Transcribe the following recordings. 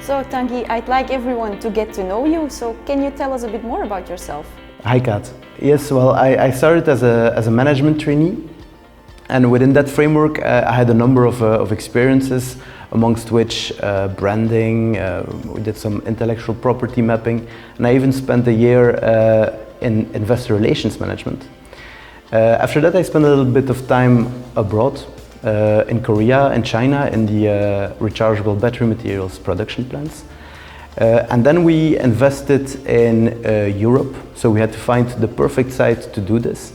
So Tanguy, I'd like everyone to get to know you, so can you tell us a bit more about yourself? Hi Kaat. Yes, well, I started as a management trainee, and within that framework I had a number of experiences, amongst which branding, we did some intellectual property mapping, and I even spent a year in investor relations management. After that I spent a little bit of time abroad, in Korea and China in the rechargeable battery materials production plants. And then we invested in Europe, so we had to find the perfect site to do this.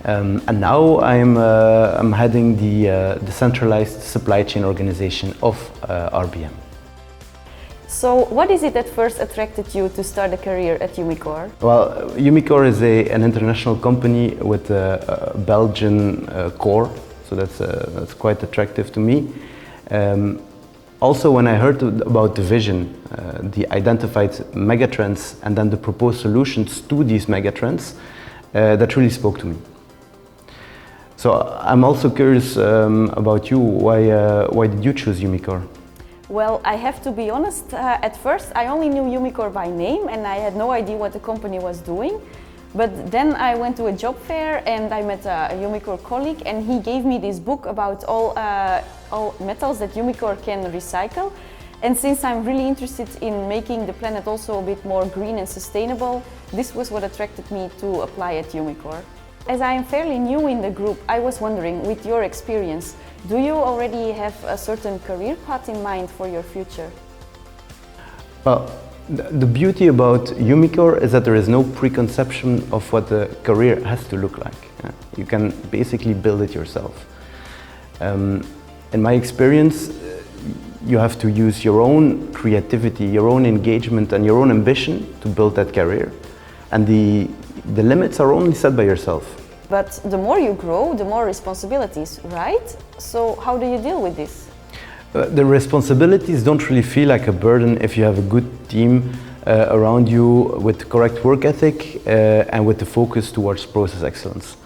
And now I'm heading the decentralized supply chain organization of RBM. So what is it that first attracted you to start a career at Umicore? Well, Umicore is an international company with a Belgian core, so that's quite attractive to me. Also, when I heard about the vision, the identified megatrends and then the proposed solutions to these megatrends, that really spoke to me. So I'm also curious about you. Why did you choose Umicore? Well, I have to be honest, at first I only knew Umicore by name and I had no idea what the company was doing. But then I went to a job fair and I met a Umicore colleague, and he gave me this book about all metals that Umicore can recycle. And since I'm really interested in making the planet also a bit more green and sustainable, this was what attracted me to apply at Umicore. As I am fairly new in the group, I was wondering, with your experience, do you already have a certain career path in mind for your future? Well, the beauty about Umicore is that there is no preconception of what a career has to look like. You can basically build it yourself. In my experience, you have to use your own creativity, your own engagement and your own ambition to build that career. And the limits are only set by yourself. But the more you grow, the more responsibilities, right? So how do you deal with this? The responsibilities don't really feel like a burden if you have a good team around you with correct work ethic and with the focus towards process excellence.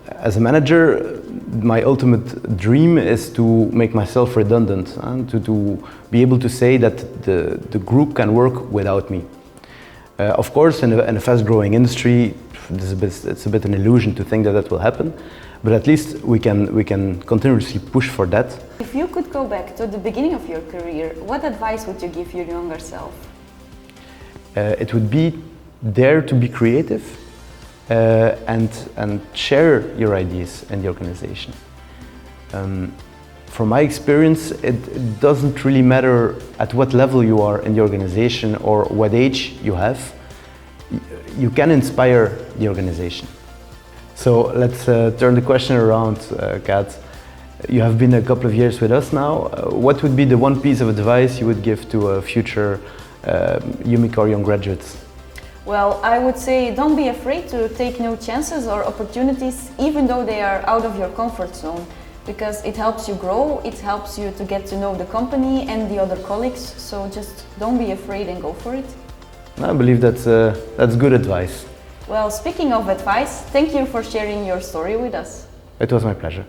As a manager, my ultimate dream is to make myself redundant and to be able to say that the group can work without me. Of course, in a fast-growing industry, it's a bit an illusion to think that that will happen, but at least we can continuously push for that. If you could go back to the beginning of your career, what advice would you give your younger self? It would be dare to be creative and share your ideas in the organization. From my experience, it doesn't really matter at what level you are in the organization or what age you have. You can inspire the organization. So let's turn the question around, Kaat. You have been a couple of years with us now. What would be the one piece of advice you would give to future Umicore young graduates? Well, I would say don't be afraid to take new chances or opportunities, even though they are out of your comfort zone, because it helps you grow, it helps you to get to know the company and the other colleagues, so just don't be afraid and go for it. I believe that's good advice. Well, speaking of advice, thank you for sharing your story with us. It was my pleasure.